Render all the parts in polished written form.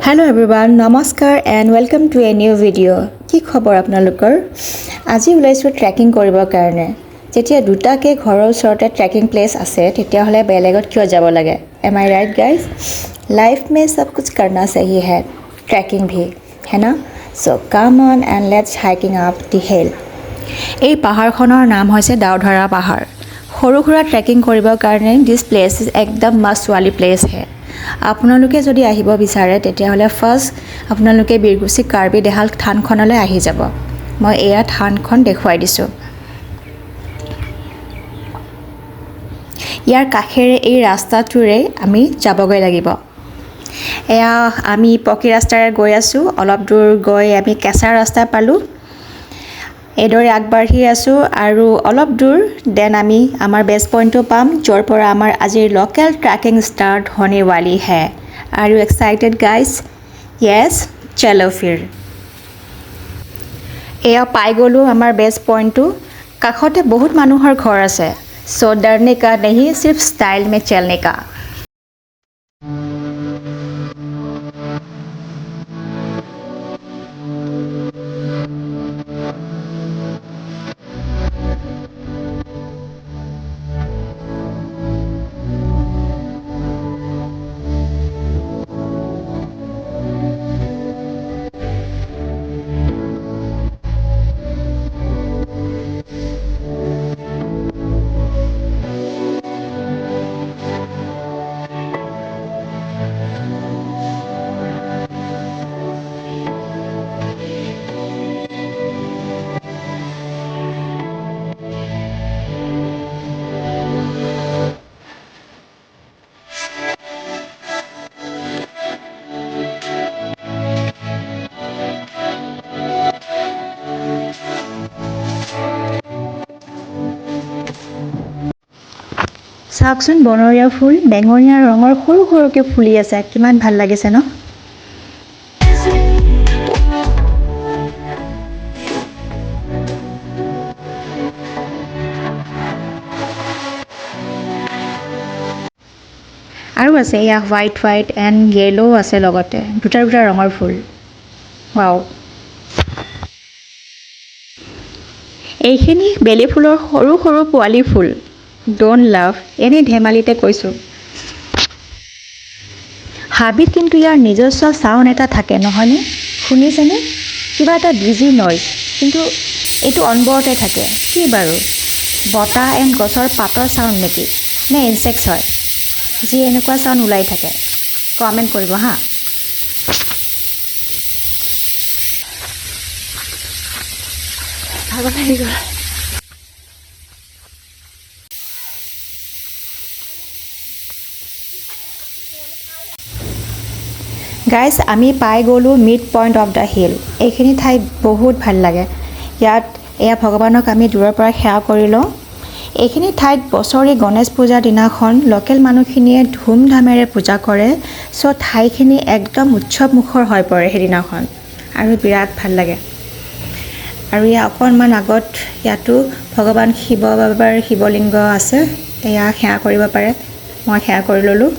Hello everyone, Namaskar and welcome to a new video. কি খবৰ আপোনালোকৰ? আজি ওলাইছো ট্ৰেকিং কৰিবৰ কাৰণে। যেতিয়া দুটাকে ঘৰৰ ওচৰতে ট্ৰেকিং প্লেস আছে, তেতিয়া হলে বেলেগত কিয় যাব লাগে? Am I right guys? Life में सब कुछ करना सही है, ट्रैकिंग भी, है ना? So come on and let's hiking up the hill. এই পাহাৰখনৰ নাম হৈছে দাউধাৰা পাহাৰ। সৰু সুৰা ট্ৰেকিং কৰিবৰ কাৰণে this place is একদম must वाली place है। আপোনালোকে যদি আহিব বিচাৰে তেতিয়া হলে ফাৰ্স্ট আপোনালোকে বিৰগুছি কাৰ্বি দেহাল থানখনলৈ আহি যাব। মই এয়া থানখন দেখুৱাই দিছো। ইয়াৰ কাষেৰে এই ৰাস্তাটোৰে আমি যাবগৈ লাগিব। এয়া আমি পকি ৰাস্তাৰে গৈ আছো, অলপ দূৰ গৈ আমি কেঁচা ৰাস্তা পালো। এদৰে আগবাঢ়ি আছো আৰু অলপ দূৰ দেন আমি আমাৰ বেস পইণ্টটো পাম, যৰ পৰা আমাৰ আজিৰ লোকেল ট্ৰেকিং ষ্টাৰ্ট होने वाली है। Are you excited guys? Yes, चलो फिर। এয়া পাই গলো আমাৰ বেস পইণ্টটো। কাষতে বহুত মানুহৰ ঘৰ আছে। सो डरने का नहीं, सिर्फ स्टाइल में चलने का। চাওকচোন বনৰীয়া ফুল, বেঙনীয়া ৰঙৰ সৰু সৰুকে ফুলি আছে, কিমান ভাল লাগিছে ন? আৰু আছে এয়া হোৱাইট এণ্ড য়েলো আছে, লগতে দুটা দুটা ৰঙৰ ফুল। ৱাও, এইখিনি বেলি ফুলৰ সৰু সৰু পোৱালি ফুল। ডোন্ট লাভ, এনে ধেমালিতে কৈছো। হাবিত কিন্তু ইয়াৰ নিজস্ব সাউণ্ড এটা থাকে নহয়নে? শুনিছেনে? কিবা এটা বিজি নইজ, কিন্তু এইটো অনবৰতে থাকে। কি বাৰু? বতাহ এণ্ড গছৰ পাতৰ সাউণ্ড নেকি? নে ইনচেক্টছ হয়? যি এনেকুৱা সাউণ্ড ওলাই থাকে, কমেণ্ট কৰিব হা। ভাগৰ লাগি গ'ল। গাইজ, আমি পাই গ'লো mid point of the hill. এইখিনি ঠাই বহুত ভাল লাগে। ইয়াত এয়া ভগৱানক আমি দূৰৰ পৰা সেৱা কৰি লওঁ। এইখিনি ঠাইত বছৰি গণেশ পূজাৰ দিনাখন লোকেল মানুহখিনিয়ে ধুমধামেৰে পূজা কৰে। চ' ঠাইখিনি একদম উৎসৱমুখৰ হৈ পৰে সেইদিনাখন, আৰু বিৰাট ভাল লাগে। আৰু ইয়াৰ অকণমান আগত ইয়াতো ভগৱান শিৱ বাবাৰ শিৱলিংগ আছে, এয়া সেৱা কৰিব পাৰে। মই সেৱা কৰি ল'লোঁ।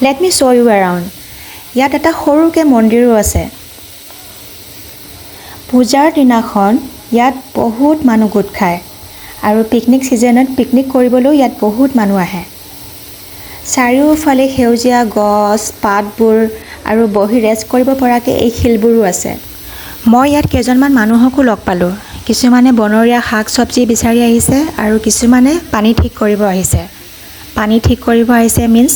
Let me show' you around. ইয়াত এটা সৰুকৈ মন্দিৰো আছে। পূজাৰ দিনাখন ইয়াত বহুত মানুহ গোট খায়, আৰু পিকনিক ছিজনত পিকনিক কৰিবলৈও ইয়াত বহুত মানুহ আহে। চাৰিওফালে সেউজীয়া গছ পাতবোৰ আৰু বহি ৰেষ্ট কৰিব পৰাকৈ এই শিলবোৰো আছে। মই ইয়াত কেইজনমান মানুহকো লগ পালোঁ। কিছুমানে বনৰীয়া শাক চব্জি বিচাৰি আহিছে, আৰু কিছুমানে পানী ঠিক কৰিব আহিছে। পানী ঠিক কৰিব আহিছে মিন্স,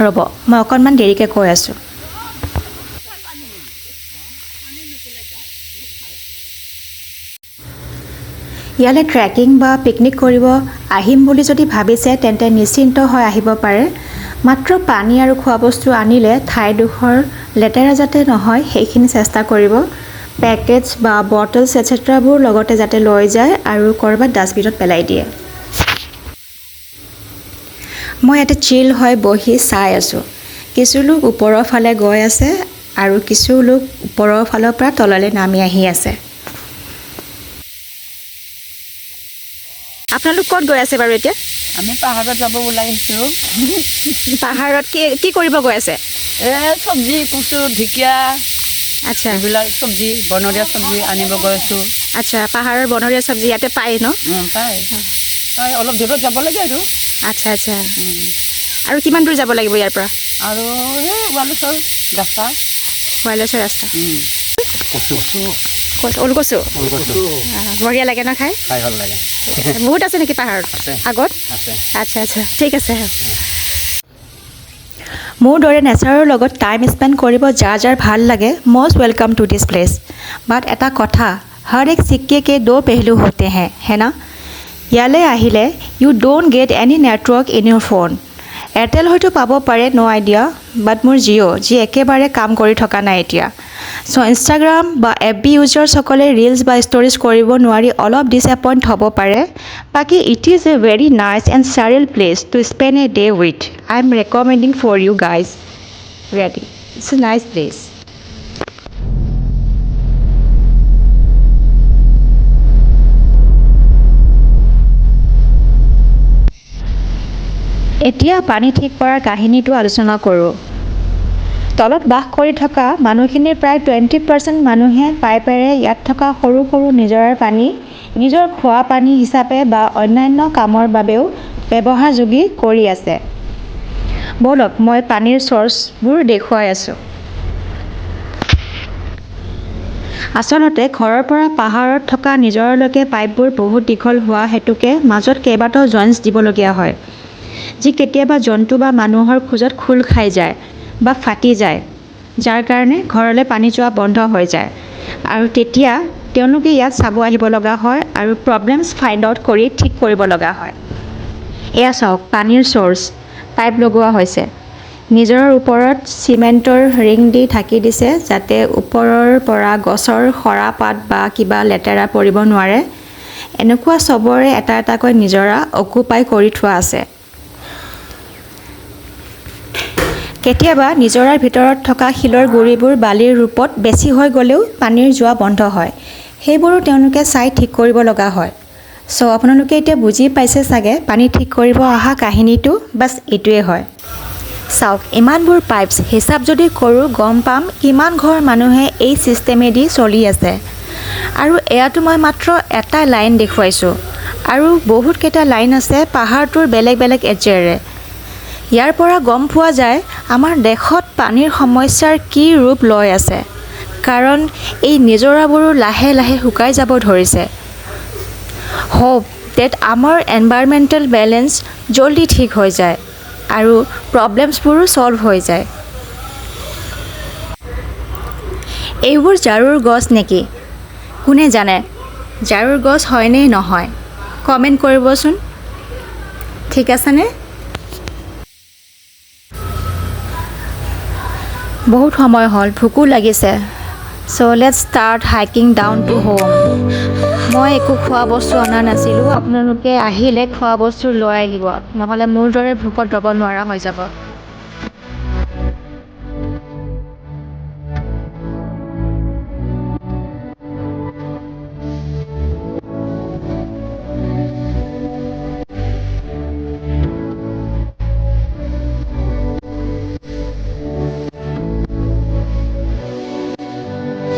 ৰ'ব মই অকণমান দেৰিকৈ কৈ আছোঁ। ইয়ালৈ ট্ৰেকিং বা পিকনিক কৰিব আহিম বুলি যদি ভাবিছে তেন্তে নিশ্চিন্ত হৈ আহিব পাৰে। মাত্ৰ পানী আৰু খোৱা বস্তু আনিলে ঠাইডোখৰ লেতেৰা যাতে নহয় সেইখিনি চেষ্টা কৰিব। পেকেজ বা বটলছ এটচেট্ৰাবোৰ লগতে যাতে লৈ যায় আৰু ক'ৰবাত ডাষ্টবিনত পেলাই দিয়ে। মই ইয়াতে চিল হৈ বহি চাই আছোঁ। কিছু লোক ওপৰৰ ফালে গৈ আছে আৰু কিছু লোক ওপৰৰ ফালৰ পৰা তললৈ নামি আহি আছে। আপোনালোক ক'ত গৈ আছে বাৰু এতিয়া? আমি পাহাৰত যাব ওলাইছোঁ। পাহাৰত কি কৰিব গৈ আছে? চব্জি, কচু, ঢেকীয়া আচ্ছা এইবিলাক চব্জি, বনৰীয়া চব্জি আনিব গৈ আছোঁ। আচ্ছা, পাহাৰৰ বনৰীয়া চব্জি ইয়াতে পায় ন? পায় অলপ দূৰত যাব লাগে আৰু। আচ্ছা আচ্ছা, আৰু কিমান দূৰ যাব লাগিব ইয়াৰ পৰা? আৰু সেই ওৱালেশ্বৰ ৰাস্তা। ৱাইলেশ্বৰ ৰাস্তা। ওলকচু বঢ়িয়া লাগে ন খাই? খাই ভাল লাগে। বহুত আছে নেকি পাহাৰত আগত? আছে। আচ্ছা আচ্ছা, ঠিক আছে। মোৰ দৰে নেচাৰৰ লগত টাইম স্পেণ্ড কৰিব যাৰ ভাল লাগে, most welcome to this place. But এটা কথা, হৰ এক সিক্কে কে দো পেহলু হোতে हैं, है ना? ইয়ালৈ আহিলে you don't get any network in your phone. Airtel হয়তো পাব পাৰে, ন' আইডিয়া, বাট মোৰ যি একেবাৰে কাম কৰি থকা নাই এতিয়া। চ' ইনষ্টাগ্ৰাম বা FB ইউজাৰ্ছসকলে ৰিলছ বা ষ্টৰিজ কৰিব নোৱাৰি অলপ ডিছএপইণ্ট হ'ব পাৰে। বাকী it is a very nice and serene place to spend a day with. I am recommending for you guys really, it's a nice place. এতিয়া পানী ঠিক কৰাৰ কাহিনীটো আলোচনা কৰোঁ। তলত বাস কৰি থকা মানুহখিনিৰ প্ৰায় 20% মানুহে পাইপেৰে ইয়াত থকা সৰু সৰু নিজৰাৰ পানী নিজৰ খোৱা পানী হিচাপে বা অন্যান্য কামৰ বাবেও ব্যৱহাৰযোগী কৰি আছে। ব'লক মই পানীৰ চ'ৰ্চবোৰ দেখুৱাই আছোঁ। আচলতে ঘৰৰ পৰা পাহাৰত থকা নিজৰলৈকে পাইপবোৰ বহুত দীঘল হোৱা হেতুকে মাজত কেইবাটাও জইণ্টছ দিবলগীয়া হয়, যি কেতিয়াবা জন্তু বা মানুহৰ খোজত খোল খাই যায় বা ফাটি যায়, যাৰ কাৰণে ঘৰলৈ পানী যোৱা বন্ধ হৈ যায়। আৰু তেতিয়া তেওঁলোকে ইয়াত চাব আহিব লগা হয় আৰু প্ৰব্লেমছ ফাইণ্ড আউট কৰি ঠিক কৰিব লগা হয়। এয়া চাওক, পানীৰ চ'ৰ্চ, পাইপ লগোৱা হৈছে। নিজৰৰ ওপৰত চিমেণ্টৰ ৰিং দি ঢাকি দিছে, যাতে ওপৰৰ পৰা গছৰ সৰা পাত বা কিবা লেতেৰা পৰিব নোৱাৰে। এনেকুৱা চবৰে এটা এটাকৈ নিজৰা অকুপাই কৰি থোৱা আছে। কেতিয়াবা নিজৰাৰ ভিতৰত থকা শিলৰ গুৰিবোৰ বালিৰ ৰূপত বেছি হৈ গ'লেও পানীৰ যোৱা বন্ধ হয়। সেইবোৰো তেওঁলোকে চাই ঠিক কৰিব লগা হয়। চ' আপোনালোকে এতিয়া বুজি পাইছে চাগে পানী ঠিক কৰিব অহা কাহিনীটো বাছ এইটোৱে হয়। চাওক, ইমানবোৰ পাইপছ হিচাপ যদি কৰোঁ গম পাম কিমান ঘৰ মানুহে এই ছিষ্টেমেদি চলি আছে। আৰু এয়াতো মই মাত্ৰ এটা লাইন দেখুৱাইছোঁ, আৰু বহুতকেইটা লাইন আছে পাহাৰটোৰ বেলেগ বেলেগ এজেৰে। ইয়াৰ পৰা গম পোৱা যায় আমাৰ দেশত পানীৰ সমস্যাৰ কি ৰূপ লৈ আছে, কাৰণ এই নিজৰাবোৰো লাহে লাহে শুকাই যাব ধৰিছে। হোপ ডেট আমাৰ এনভাইৰমেণ্টেল বেলেঞ্চ জল্দি ঠিক হৈ যায় আৰু প্ৰব্লেমছবোৰো ছল্ভ হৈ যায়। এইবোৰ জাৰুৰ গছ নেকি? কোনে জানে জাৰুৰ গছ হয়নে নহয়? কমেণ্ট কৰিবচোন, ঠিক আছেনে? বহুত সময় হ'ল, ভোকো লাগিছে। So' let's start hiking down to home. মই একো খোৱা বস্তু অনা নাছিলোঁ, আপোনালোকে আহিলে খোৱা বস্তু লৈ আহিব, নহ'লে মোৰ দৰে ভোকত ৰ'ব নোৱাৰা হৈ যাব।